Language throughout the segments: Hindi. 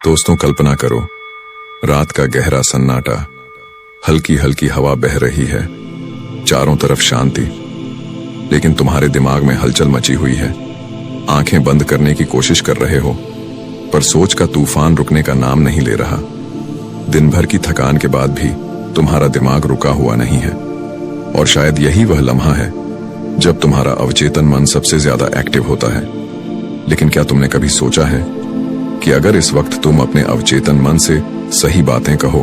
दोस्तों, कल्पना करो, रात का गहरा सन्नाटा, हल्की हल्की हवा बह रही है, चारों तरफ शांति, लेकिन तुम्हारे दिमाग में हलचल मची हुई है। आंखें बंद करने की कोशिश कर रहे हो, पर सोच का तूफान रुकने का नाम नहीं ले रहा। दिन भर की थकान के बाद भी तुम्हारा दिमाग रुका हुआ नहीं है, और शायद यही वह लम्हा है जब तुम्हारा अवचेतन मन सबसे ज्यादा एक्टिव होता है। लेकिन क्या तुमने कभी सोचा है कि अगर इस वक्त तुम अपने अवचेतन मन से सही बातें कहो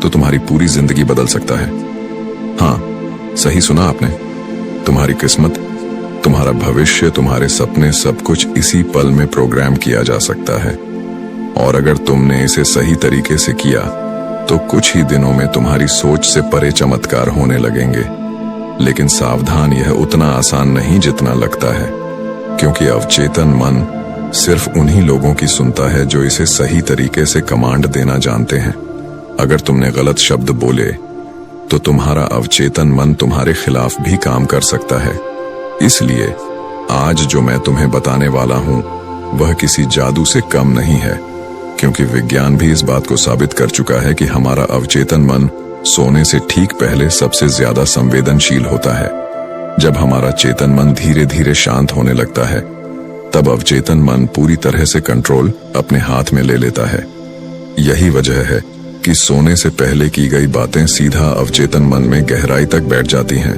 तो तुम्हारी पूरी जिंदगी बदल सकता है। हाँ, सही सुना आपने। तुम्हारी किस्मत, तुम्हारा भविष्य, तुम्हारे सपने, सब कुछ इसी पल में प्रोग्राम किया जा सकता है। और अगर तुमने इसे सही तरीके से किया तो कुछ ही दिनों में तुम्हारी सोच से परे चमत्कार होने लगेंगे। लेकिन सावधान, यह उतना आसान नहीं जितना लगता है, क्योंकि अवचेतन मन सिर्फ उन्हीं लोगों की सुनता है जो इसे सही तरीके से कमांड देना जानते हैं। अगर तुमने गलत शब्द बोले तो तुम्हारा अवचेतन मन तुम्हारे खिलाफ भी काम कर सकता है। इसलिए आज जो मैं तुम्हें बताने वाला हूं वह किसी जादू से कम नहीं है, क्योंकि विज्ञान भी इस बात को साबित कर चुका है कि हमारा अवचेतन मन सोने से ठीक पहले सबसे ज्यादा संवेदनशील होता है। जब हमारा चेतन मन धीरे धीरे शांत होने लगता है, तब अवचेतन मन पूरी तरह से कंट्रोल अपने हाथ में ले लेता है। यही वजह है कि सोने से पहले की गई बातें सीधा अवचेतन मन में गहराई तक बैठ जाती हैं,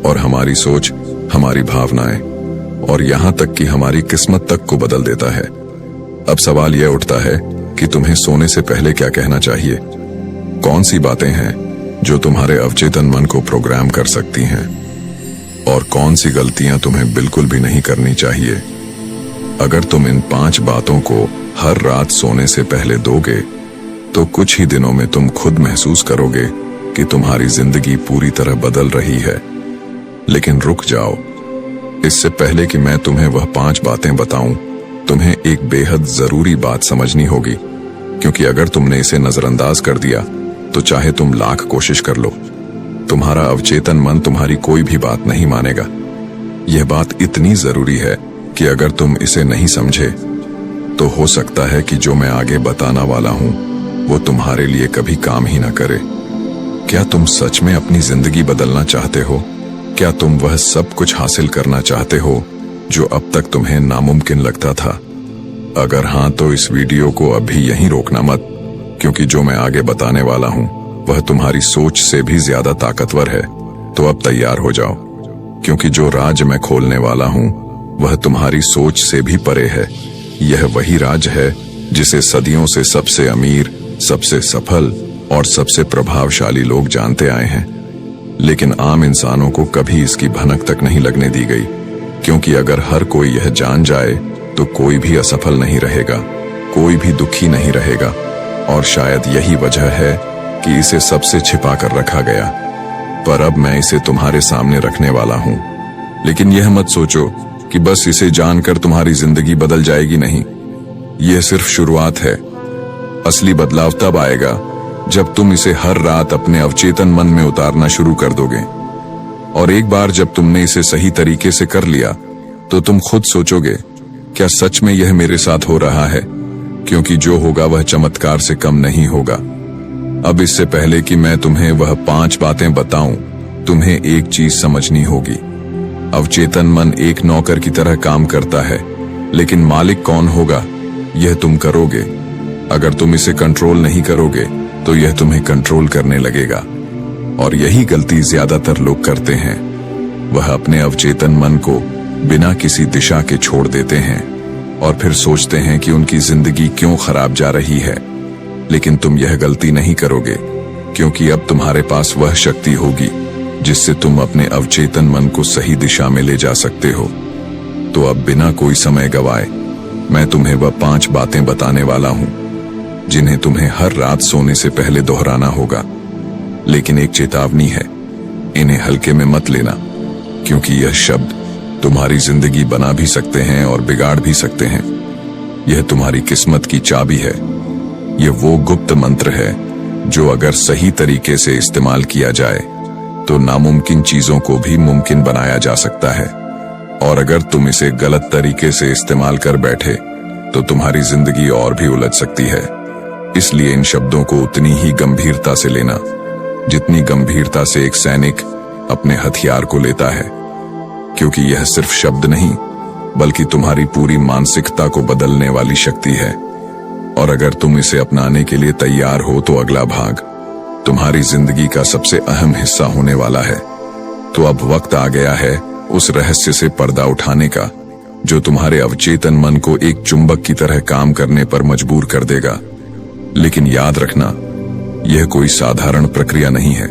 और हमारी सोच, हमारी भावनाएं और यहां तक कि हमारी किस्मत तक को बदल देता है। अब सवाल यह उठता है कि तुम्हें सोने से पहले क्या कहना चाहिए। कौन सी बातें हैं जो तुम्हारे अवचेतन मन को प्रोग्राम कर सकती हैं, और कौन सी गलतियां तुम्हें बिल्कुल भी नहीं करनी चाहिए। अगर तुम इन 5 बातों को हर रात सोने से पहले दोगे तो कुछ ही दिनों में तुम खुद महसूस करोगे कि तुम्हारी जिंदगी पूरी तरह बदल रही है। लेकिन रुक जाओ, इससे पहले कि मैं तुम्हें वह 5 बातें बताऊं, तुम्हें एक बेहद जरूरी बात समझनी होगी, क्योंकि अगर तुमने इसे नजरअंदाज कर दिया तो चाहे तुम लाख कोशिश कर लो, तुम्हारा अवचेतन मन तुम्हारी कोई भी बात नहीं मानेगा। यह बात इतनी जरूरी है कि अगर तुम इसे नहीं समझे तो हो सकता है कि जो मैं आगे बताना वाला हूं वो तुम्हारे लिए कभी काम ही ना करे। क्या तुम सच में अपनी जिंदगी बदलना चाहते हो? क्या तुम वह सब कुछ हासिल करना चाहते हो जो अब तक तुम्हें नामुमकिन लगता था? अगर हाँ, तो इस वीडियो को अभी यहीं रोकना मत, क्योंकि जो मैं आगे बताने वाला हूं वह तुम्हारी सोच से भी ज्यादा ताकतवर है। तो अब तैयार हो जाओ, क्योंकि जो राज मैं खोलने वाला हूं वह तुम्हारी सोच से भी परे है। यह वही राज है जिसे सदियों से सबसे अमीर, सबसे सफल और सबसे प्रभावशाली लोग जानते आए हैं, लेकिन आम इंसानों को कभी इसकी भनक तक नहीं लगने दी गई, क्योंकि अगर हर कोई यह जान जाए तो कोई भी असफल नहीं रहेगा, कोई भी दुखी नहीं रहेगा। और शायद यही वजह है कि इसे सबसे छिपा कर रखा गया। पर अब मैं इसे तुम्हारे सामने रखने वाला हूं। लेकिन यह मत सोचो कि बस इसे जानकर तुम्हारी जिंदगी बदल जाएगी। नहीं, यह सिर्फ शुरुआत है। असली बदलाव तब आएगा जब तुम इसे हर रात अपने अवचेतन मन में उतारना शुरू कर दोगे। और एक बार जब तुमने इसे सही तरीके से कर लिया तो तुम खुद सोचोगे, क्या सच में यह मेरे साथ हो रहा है? क्योंकि जो होगा वह चमत्कार से कम नहीं होगा। अब इससे पहले कि मैं तुम्हें वह 5 बातें बताऊं, तुम्हें एक चीज समझनी होगी। अवचेतन मन एक नौकर की तरह काम करता है, लेकिन मालिक कौन होगा यह तुम करोगे। अगर तुम इसे कंट्रोल नहीं करोगे तो यह तुम्हें कंट्रोल करने लगेगा। और यही गलती ज्यादातर लोग करते हैं। वह अपने अवचेतन मन को बिना किसी दिशा के छोड़ देते हैं और फिर सोचते हैं कि उनकी जिंदगी क्यों खराब जा रही है। लेकिन तुम यह गलती नहीं करोगे, क्योंकि अब तुम्हारे पास वह शक्ति होगी जिससे तुम अपने अवचेतन मन को सही दिशा में ले जा सकते हो। तो अब बिना कोई समय गवाए मैं तुम्हें वह 5 बातें बताने वाला हूं, जिन्हें तुम्हें हर रात सोने से पहले दोहराना होगा। लेकिन एक चेतावनी है, इन्हें हल्के में मत लेना, क्योंकि यह शब्द तुम्हारी जिंदगी बना भी सकते हैं और बिगाड़ भी सकते हैं। यह तुम्हारी किस्मत की चाबी है। यह वो गुप्त मंत्र है जो अगर सही तरीके से इस्तेमाल किया जाए तो नामुमकिन चीजों को भी मुमकिन बनाया जा सकता है। और अगर तुम इसे गलत तरीके से इस्तेमाल कर बैठे तो तुम्हारी जिंदगी और भी उलझ सकती है। इसलिए इन शब्दों को उतनी ही गंभीरता से लेना जितनी गंभीरता से एक सैनिक अपने हथियार को लेता है, क्योंकि यह सिर्फ शब्द नहीं बल्कि तुम्हारी पूरी मानसिकता को बदलने वाली शक्ति है। और अगर तुम इसे अपनाने के लिए तैयार हो तो अगला भाग तुम्हारी जिंदगी का सबसे अहम हिस्सा होने वाला है। तो अब वक्त आ गया है उस रहस्य से पर्दा उठाने का जो तुम्हारे अवचेतन मन को एक चुंबक की तरह काम करने पर मजबूर कर देगा। लेकिन याद रखना, यह कोई साधारण प्रक्रिया नहीं है।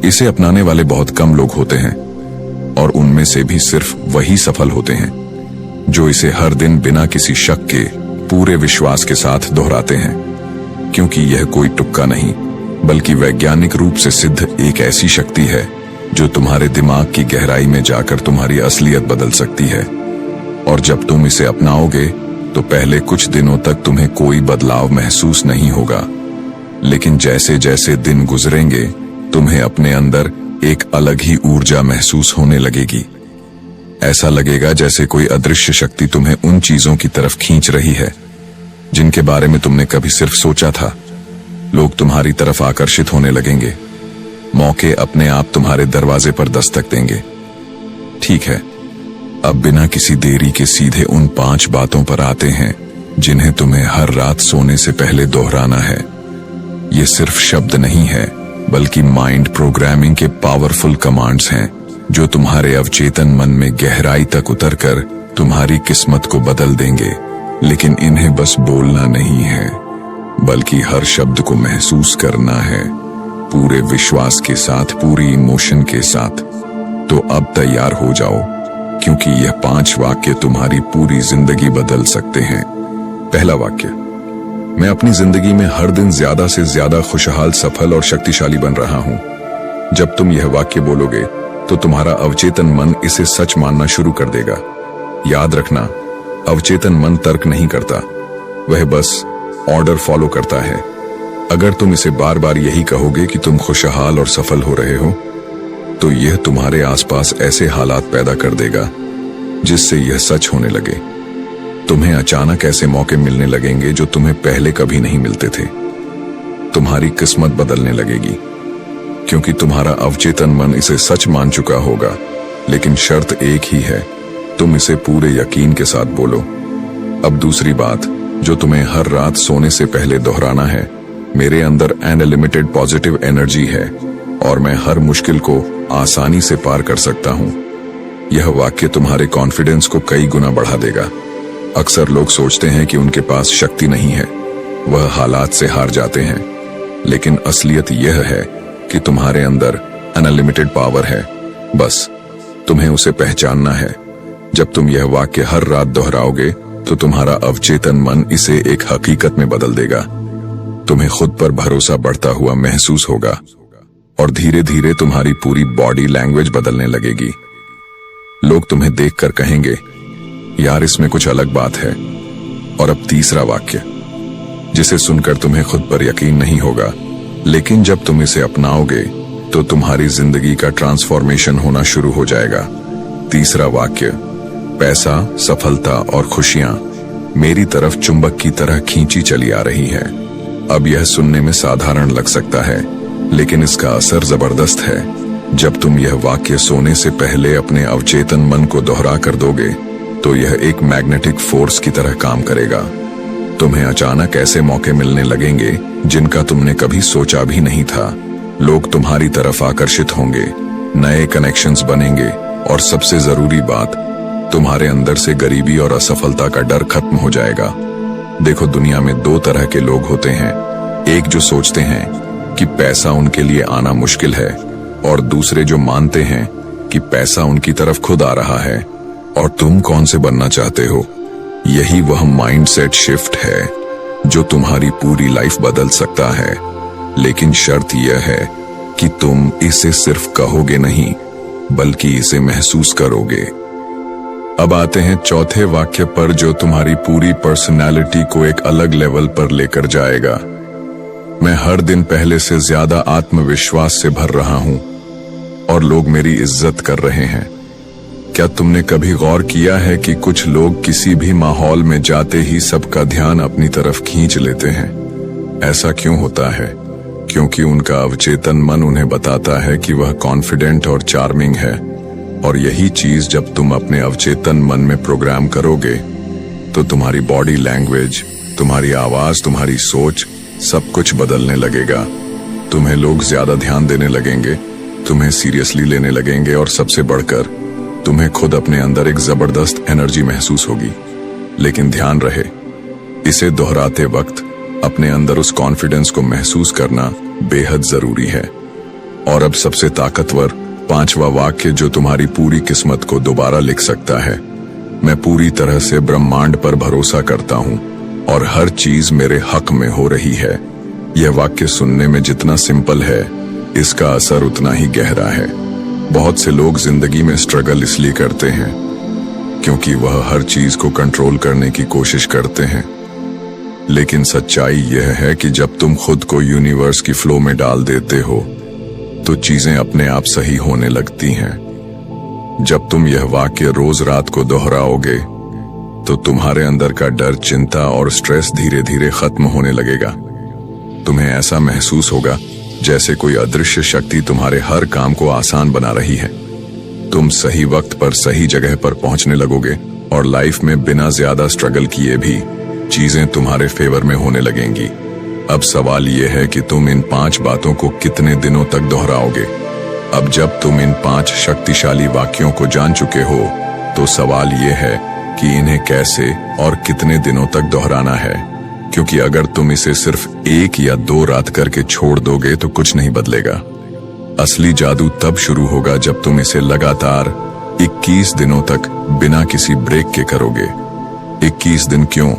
इसे अपनाने वाले बहुत कम लोग होते हैं और उनमें से भी सिर्फ वही सफल होते हैं जो इसे हर दिन बिना किसी शक के पूरे विश्वास के साथ दोहराते हैं। क्योंकि यह कोई तुक्का नहीं बल्कि वैज्ञानिक रूप से सिद्ध एक ऐसी शक्ति है जो तुम्हारे दिमाग की गहराई में जाकर तुम्हारी असलियत बदल सकती है। और जब तुम इसे अपनाओगे तो पहले कुछ दिनों तक तुम्हें कोई बदलाव महसूस नहीं होगा, लेकिन जैसे जैसे दिन गुजरेंगे तुम्हें अपने अंदर एक अलग ही ऊर्जा महसूस होने लगेगी। ऐसा लगेगा जैसे कोई अदृश्य शक्ति तुम्हें उन चीजों की तरफ खींच रही है जिनके बारे में तुमने कभी सिर्फ सोचा था। लोग तुम्हारी तरफ आकर्षित होने लगेंगे, मौके अपने आप तुम्हारे दरवाजे पर दस्तक देंगे। ठीक है, अब बिना किसी देरी के सीधे उन 5 बातों पर आते हैं जिन्हें तुम्हें हर रात सोने से पहले दोहराना है। ये सिर्फ शब्द नहीं है बल्कि माइंड प्रोग्रामिंग के पावरफुल कमांड्स हैं जो तुम्हारे अवचेतन मन में गहराई तक उतरकर तुम्हारी किस्मत को बदल देंगे। लेकिन इन्हें बस बोलना नहीं है बल्कि हर शब्द को महसूस करना है, पूरे विश्वास के साथ, पूरी इमोशन के साथ। तो अब तैयार हो जाओ, क्योंकि यह 5 वाक्य तुम्हारी पूरी जिंदगी बदल सकते हैं। पहला वाक्य, मैं अपनी जिंदगी में हर दिन ज्यादा से ज्यादा खुशहाल, सफल और शक्तिशाली बन रहा हूं। जब तुम यह वाक्य बोलोगे तो तुम्हारा अवचेतन मन इसे सच मानना शुरू कर देगा। याद रखना, अवचेतन मन तर्क नहीं करता, वह बस ऑर्डर फॉलो करता है। अगर तुम इसे बार बार यही कहोगे कि तुम खुशहाल और सफल हो रहे हो, तो यह तुम्हारे आसपास ऐसे हालात पैदा कर देगा जिससे यह सच होने लगे। तुम्हें अचानक ऐसे मौके मिलने लगेंगे जो तुम्हें पहले कभी नहीं मिलते थे। तुम्हारी किस्मत बदलने लगेगी क्योंकि तुम्हारा अवचेतन मन इसे सच मान चुका होगा। लेकिन शर्त एक ही है, तुम इसे पूरे यकीन के साथ बोलो। अब दूसरी बात जो तुम्हें हर रात सोने से पहले दोहराना है, मेरे अंदर अनलिमिटेड पॉजिटिव एनर्जी है और मैं हर मुश्किल को आसानी से पार कर सकता हूं। यह वाक्य तुम्हारे कॉन्फिडेंस को कई गुना बढ़ा देगा। अक्सर लोग सोचते हैं कि उनके पास शक्ति नहीं है, वह हालात से हार जाते हैं। लेकिन असलियत यह है कि तुम्हारे अंदर अनलिमिटेड पावर है, बस तुम्हें उसे पहचानना है। जब तुम यह वाक्य हर रात दोहराओगे तो तुम्हारा अवचेतन मन इसे एक हकीकत में बदल देगा। तुम्हें खुद पर भरोसा बढ़ता हुआ महसूस होगा और धीरे धीरे तुम्हारी पूरी बॉडी लैंग्वेज बदलने लगेगी। लोग तुम्हें देखकर कहेंगे, यार इसमें कुछ अलग बात है। और अब तीसरा वाक्य जिसे सुनकर तुम्हें खुद पर यकीन नहीं होगा, लेकिन जब तुम इसे अपनाओगे तो तुम्हारी जिंदगी का ट्रांसफॉर्मेशन होना शुरू हो जाएगा। तीसरा वाक्य, पैसा, सफलता और खुशियां मेरी तरफ चुंबक की तरह खींची चली आ रही है। अब यह सुनने में साधारण लग सकता है, लेकिन इसका असर जबरदस्त है। जब तुम यह वाक्य सोने से पहले अपने अवचेतन मन को दोहरा कर दोगे तो यह एक मैग्नेटिक फोर्स की तरह काम करेगा। तुम्हें अचानक ऐसे मौके मिलने लगेंगे जिनका तुमने कभी सोचा भी नहीं था। लोग तुम्हारी तरफ आकर्षित होंगे, नए कनेक्शंस बनेंगे और सबसे जरूरी बात, तुम्हारे अंदर से गरीबी और असफलता का डर खत्म हो जाएगा। देखो, दुनिया में 2 तरह के लोग होते हैं, एक जो सोचते हैं कि पैसा उनके लिए आना मुश्किल है और दूसरे जो मानते हैं कि पैसा उनकी तरफ खुद आ रहा है। और तुम कौन से बनना चाहते हो? यही वह माइंडसेट शिफ्ट है जो तुम्हारी पूरी लाइफ बदल सकता है। लेकिन शर्त यह है कि तुम इसे सिर्फ कहोगे नहीं बल्कि इसे महसूस करोगे। अब आते हैं चौथे वाक्य पर जो तुम्हारी पूरी पर्सनालिटी को एक अलग लेवल पर लेकर जाएगा। मैं हर दिन पहले से ज्यादा आत्मविश्वास से भर रहा हूं और लोग मेरी इज्जत कर रहे हैं। क्या तुमने कभी गौर किया है कि कुछ लोग किसी भी माहौल में जाते ही सबका ध्यान अपनी तरफ खींच लेते हैं? ऐसा क्यों होता है? क्योंकि उनका अवचेतन मन उन्हें बताता है कि वह कॉन्फिडेंट और चार्मिंग है, और यही चीज जब तुम अपने अवचेतन मन में प्रोग्राम करोगे तो तुम्हारी बॉडी लैंग्वेज, तुम्हारी आवाज, तुम्हारी सोच, सब कुछ बदलने लगेगा। तुम्हें लोग ज्यादा ध्यान देने लगेंगे, तुम्हें सीरियसली लेने लगेंगे, और सबसे बढ़कर तुम्हें खुद अपने अंदर एक जबरदस्त एनर्जी महसूस होगी। लेकिन ध्यान रहे, इसे दोहराते वक्त अपने अंदर उस कॉन्फिडेंस को महसूस करना बेहद जरूरी है। और अब सबसे ताकतवर 5वां वाक्य जो तुम्हारी पूरी किस्मत को दोबारा लिख सकता है। मैं पूरी तरह से ब्रह्मांड पर भरोसा करता हूँ और हर चीज मेरे हक में हो रही है। यह वाक्य सुनने में जितना सिंपल है, इसका असर उतना ही गहरा है। बहुत से लोग जिंदगी में स्ट्रगल इसलिए करते हैं क्योंकि वह हर चीज को कंट्रोल करने की कोशिश करते हैं। लेकिन सच्चाई यह है कि जब तुम खुद को यूनिवर्स की फ्लो में डाल देते हो तो चीजें अपने आप सही होने लगती हैं। जब तुम यह वाक्य रोज रात को दोहराओगे तो तुम्हारे अंदर का डर, चिंता और स्ट्रेस धीरे धीरे खत्म होने लगेगा। तुम्हें ऐसा महसूस होगा जैसे कोई अदृश्य शक्ति तुम्हारे हर काम को आसान बना रही है। तुम सही वक्त पर सही जगह पर पहुंचने लगोगे और लाइफ में बिना ज्यादा स्ट्रगल किए भी चीजें तुम्हारे फेवर में होने लगेंगी। अब सवाल यह है कि तुम इन 5 बातों को कितने दिनों तक दोहराओगे। अब जब तुम इन 5 शक्तिशाली वाक्यों को जान चुके हो तो सवाल यह है कि इन्हें कैसे और कितने दिनों तक दोहराना है, क्योंकि अगर तुम इसे सिर्फ 1 या 2 रात करके छोड़ दोगे तो कुछ नहीं बदलेगा। असली जादू तब शुरू होगा जब तुम इसे लगातार 21 दिनों तक बिना किसी ब्रेक के करोगे। 21 दिन क्यों?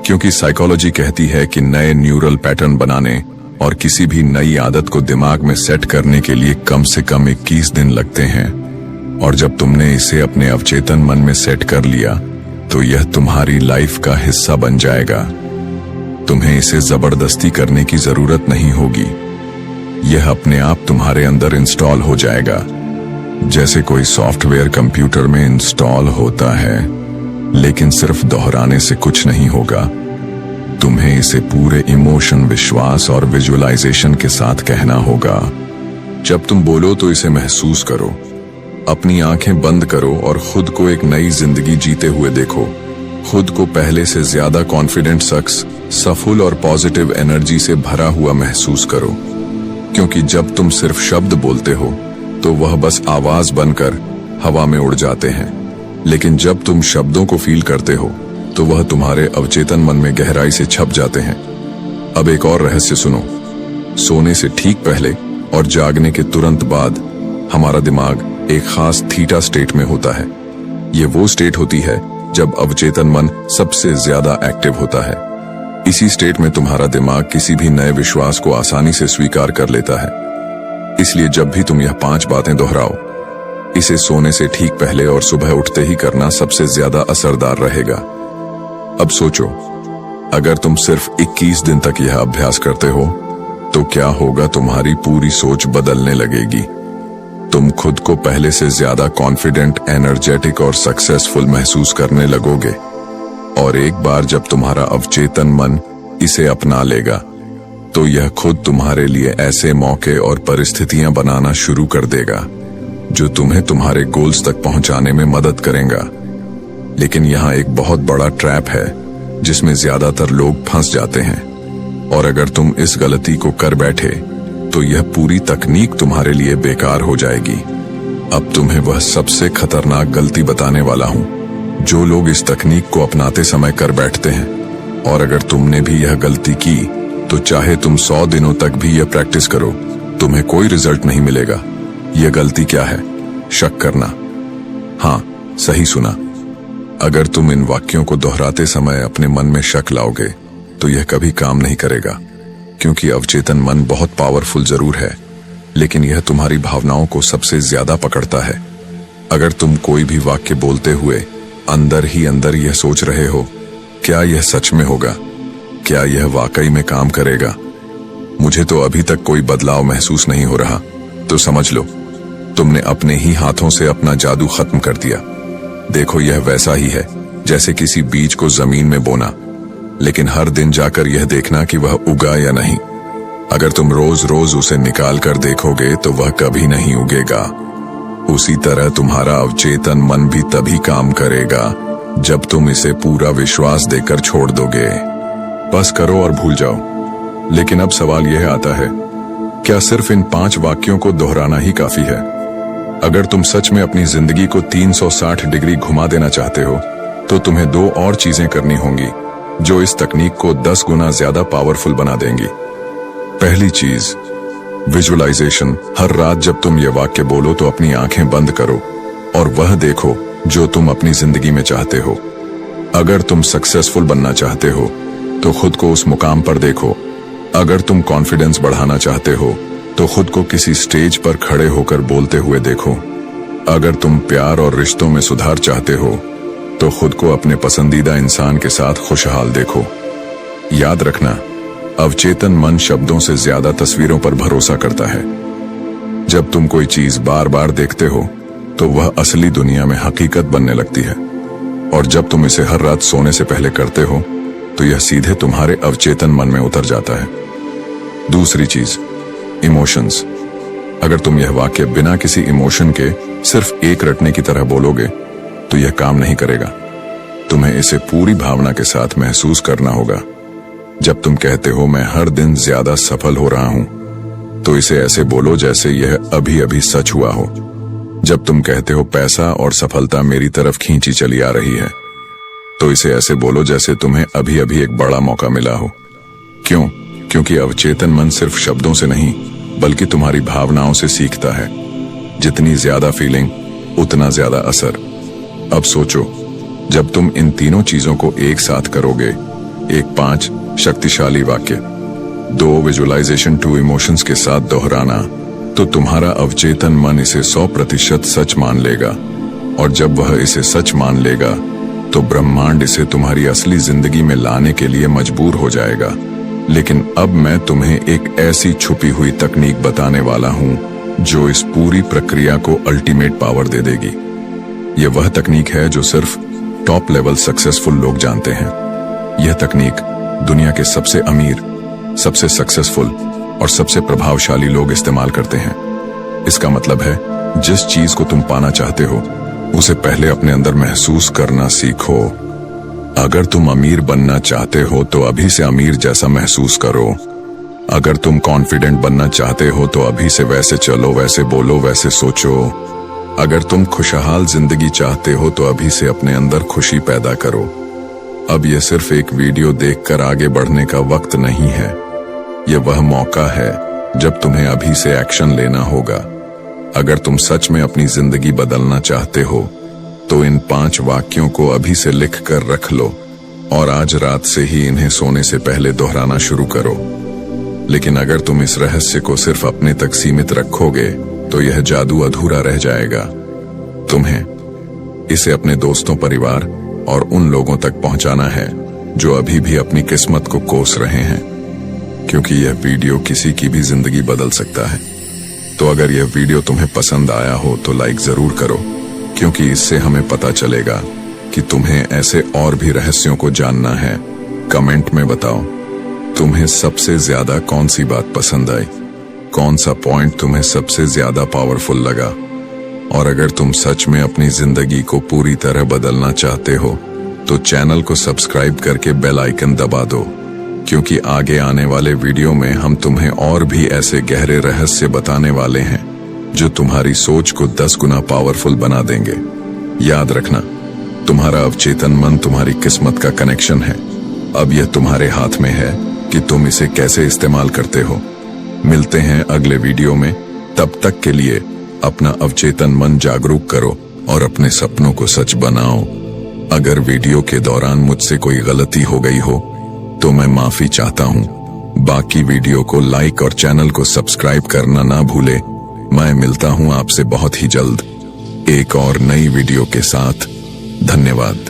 क्योंकि साइकोलॉजी कहती है कि नए न्यूरल पैटर्न बनाने और किसी भी नई आदत को दिमाग में सेट करने के लिए कम से कम 21 दिन लगते हैं। और जब तुमने इसे अपने अवचेतन मन में सेट कर लिया तो यह तुम्हारी लाइफ का हिस्सा बन जाएगा। तुम्हें इसे जबरदस्ती करने की जरूरत नहीं होगी। यह अपने आप तुम्हारे अंदर इंस्टॉल हो जाएगा, जैसे कोई सॉफ्टवेयर कंप्यूटर में इंस्टॉल होता है। लेकिन सिर्फ दोहराने से कुछ नहीं होगा। तुम्हें इसे पूरे इमोशन, विश्वास और विजुअलाइजेशन के साथ कहना होगा। जब तुम बोलो तो इसे महसूस करो। अपनी आंखें बंद करो और खुद को एक नई जिंदगी जीते हुए देखो। खुद को पहले से ज्यादा कॉन्फिडेंट शख्स, सफल और पॉजिटिव एनर्जी से भरा हुआ महसूस करो। क्योंकि जब तुम सिर्फ शब्द बोलते हो तो वह बस आवाज बनकर हवा में उड़ जाते हैं, लेकिन जब तुम शब्दों को फील करते हो तो वह तुम्हारे अवचेतन मन में गहराई से छप जाते हैं। अब एक और रहस्य सुनो। सोने से ठीक पहले और जागने के तुरंत बाद हमारा दिमाग एक खास थीटा स्टेट में होता है। ये वो स्टेट होती है जब अवचेतन मन सबसे ज्यादा एक्टिव होता है। इसी स्टेट में तुम्हारा दिमाग किसी भी नए विश्वास को आसानी से स्वीकार कर लेता है। इसलिए जब भी तुम यह 5 बातें दोहराओ, इसे सोने से ठीक पहले और सुबह उठते ही करना सबसे ज्यादा असरदार रहेगा। अब सोचो, अगर तुम सिर्फ 21 दिन तक यह अभ्यास करते हो तो क्या होगा? तुम्हारी पूरी सोच बदलने लगेगी। तुम खुद को पहले से ज्यादा कॉन्फिडेंट, एनर्जेटिक और सक्सेसफुल महसूस करने लगोगे। और एक बार जब तुम्हारा अवचेतन मन इसे अपना लेगा तो यह खुद तुम्हारे लिए ऐसे मौके और परिस्थितियां बनाना शुरू कर देगा जो तुम्हें तुम्हारे गोल्स तक पहुंचाने में मदद करेगा। लेकिन यहाँ एक बहुत बड़ा ट्रैप है जिसमें ज्यादातर लोग फंस जाते हैं, और अगर तुम इस गलती को कर बैठे तो यह पूरी तकनीक तुम्हारे लिए बेकार हो जाएगी। अब तुम्हें वह सबसे खतरनाक गलती बताने वाला हूं जो लोग इस तकनीक को अपनाते समय कर बैठते हैं। और अगर तुमने भी यह गलती की तो चाहे तुम 100 दिनों तक भी यह प्रैक्टिस करो, तुम्हें कोई रिजल्ट नहीं मिलेगा। यह गलती क्या है? शक करना। हाँ, सही सुना। अगर तुम इन वाक्यों को दोहराते समय अपने मन में शक लाओगे तो यह कभी काम नहीं करेगा, क्योंकि अवचेतन मन बहुत पावरफुल जरूर है, लेकिन यह तुम्हारी भावनाओं को सबसे ज्यादा पकड़ता है। अगर तुम कोई भी वाक्य बोलते हुए अंदर ही अंदर यह सोच रहे हो, क्या यह सच में होगा? क्या यह वाकई में काम करेगा? मुझे तो अभी तक कोई बदलाव महसूस नहीं हो रहा, तो समझ लो तुमने अपने ही हाथों से अपना जादू खत्म कर दिया। देखो, यह वैसा ही है जैसे किसी बीज को जमीन में बोना, लेकिन हर दिन जाकर यह देखना कि वह उगा या नहीं। अगर तुम रोज रोज उसे निकाल कर देखोगे तो वह कभी नहीं उगेगा। उसी तरह तुम्हारा अवचेतन मन भी तभी काम करेगा जब तुम इसे पूरा विश्वास देकर छोड़ दोगे। बस करो और भूल जाओ। लेकिन अब सवाल यह आता है, क्या सिर्फ इन 5 वाक्यों को दोहराना ही काफी है? अगर तुम सच में अपनी जिंदगी को 360 डिग्री घुमा देना चाहते हो तो तुम्हें 2 और चीजें करनी होंगी जो इस तकनीक को 10 गुना ज्यादा पावरफुल बना देंगी। पहली चीज, विजुअलाइजेशन। हर रात जब तुम ये वाक्य बोलो तो अपनी आंखें बंद करो और वह देखो जो तुम अपनी जिंदगी में चाहते हो। अगर तुम सक्सेसफुल बनना चाहते हो तो खुद को उस मुकाम पर देखो। अगर तुम कॉन्फिडेंस बढ़ाना चाहते हो तो खुद को किसी स्टेज पर खड़े होकर बोलते हुए देखो। अगर तुम प्यार और रिश्तों में सुधार चाहते हो तो खुद को अपने पसंदीदा इंसान के साथ खुशहाल देखो। याद रखना, अवचेतन मन शब्दों से ज्यादा तस्वीरों पर भरोसा करता है। जब तुम कोई चीज बार बार देखते हो तो वह असली दुनिया में हकीकत बनने लगती है, और जब तुम इसे हर रात सोने से पहले करते हो तो यह सीधे तुम्हारे अवचेतन मन में उतर जाता है। दूसरी चीज, इमोशंस। अगर तुम यह वाक्य बिना किसी इमोशन के सिर्फ एक रटने की तरह बोलोगे तो यह काम नहीं करेगा। तुम्हें इसे पूरी भावना के साथ महसूस करना होगा। जब तुम कहते हो मैं हर दिन ज्यादा सफल हो रहा हूं, तो इसे ऐसे बोलो जैसे यह अभी अभी सच हुआ हो। जब तुम कहते हो पैसा और सफलता मेरी तरफ खींची चली आ रही है, तो इसे ऐसे बोलो जैसे तुम्हें अभी अभी एक बड़ा मौका मिला हो। क्यों? क्योंकि अवचेतन मन सिर्फ शब्दों से नहीं बल्कि तुम्हारी भावनाओं से सीखता है। जितनी ज्यादा फीलिंग उतना ज्यादा असर। अब सोचो, जब तुम इन तीनों चीजों को एक साथ करोगे, एक 5 शक्तिशाली वाक्य, 2 विजुअलाइजेशन, 2 इमोशंस के साथ दोहराना, तो तुम्हारा अवचेतन मन इसे 100% सच मान लेगा। और जब वह इसे सच मान लेगा तो ब्रह्मांड इसे तुम्हारी असली जिंदगी में लाने के लिए मजबूर हो जाएगा। लेकिन अब मैं तुम्हें एक ऐसी छुपी हुई तकनीक बताने वाला हूं जो इस पूरी प्रक्रिया को अल्टीमेट पावर दे देगी। यह वह तकनीक है जो सिर्फ टॉप लेवल सक्सेसफुल लोग जानते हैं। यह तकनीक दुनिया के सबसे अमीर, सबसे सक्सेसफुल और सबसे प्रभावशाली लोग इस्तेमाल करते हैं। इसका मतलब है, जिस चीज को तुम पाना चाहते हो उसे पहले अपने अंदर महसूस करना सीखो। अगर तुम अमीर बनना चाहते हो तो अभी से अमीर जैसा महसूस करो। अगर तुम कॉन्फिडेंट बनना चाहते हो तो अभी से वैसे चलो, वैसे बोलो, वैसे सोचो। अगर तुम खुशहाल जिंदगी चाहते हो तो अभी से अपने अंदर खुशी पैदा करो। अब यह सिर्फ एक वीडियो देखकर आगे बढ़ने का वक्त नहीं है। यह वह मौका है जब तुम्हें अभी से एक्शन लेना होगा। अगर तुम सच में अपनी जिंदगी बदलना चाहते हो तो इन 5 वाक्यों को अभी से लिख कर रख लो और आज रात से ही इन्हें सोने से पहले दोहराना शुरू करो। लेकिन अगर तुम इस रहस्य को सिर्फ अपने तक सीमित रखोगे तो यह जादू अधूरा रह जाएगा। तुम्हें इसे अपने दोस्तों, परिवार और उन लोगों तक पहुंचाना है जो अभी भी अपनी किस्मत को कोस रहे हैं, क्योंकि यह वीडियो किसी की भी जिंदगी बदल सकता है। तो अगर यह वीडियो तुम्हें पसंद आया हो तो लाइक जरूर करो, क्योंकि इससे हमें पता चलेगा कि तुम्हें ऐसे और भी रहस्यों को जानना है। कमेंट में बताओ तुम्हें सबसे ज्यादा कौन सी बात पसंद आई, कौन सा पॉइंट तुम्हें सबसे ज्यादा पावरफुल लगा। और अगर तुम सच में अपनी जिंदगी को पूरी तरह बदलना चाहते हो तो चैनल को सब्सक्राइब करके बेल आइकन दबा दो, क्योंकि आगे आने वाले वीडियो में हम तुम्हें और भी ऐसे गहरे रहस्य बताने वाले हैं जो तुम्हारी सोच को 10 गुना पावरफुल बना देंगे। याद रखना, तुम्हारा अवचेतन मन तुम्हारी किस्मत का कनेक्शन है। अब यह तुम्हारे हाथ में है कि तुम इसे कैसे इस्तेमाल करते हो। मिलते हैं अगले वीडियो में। तब तक के लिए अपना अवचेतन मन जागरूक करो और अपने सपनों को सच बनाओ। अगर वीडियो के दौरान मुझसे कोई गलती हो गई हो तो मैं माफी चाहता हूँ। बाकी वीडियो को लाइक और चैनल को सब्सक्राइब करना ना भूले। मैं मिलता हूँ आपसे बहुत ही जल्द एक और नई वीडियो के साथ। धन्यवाद।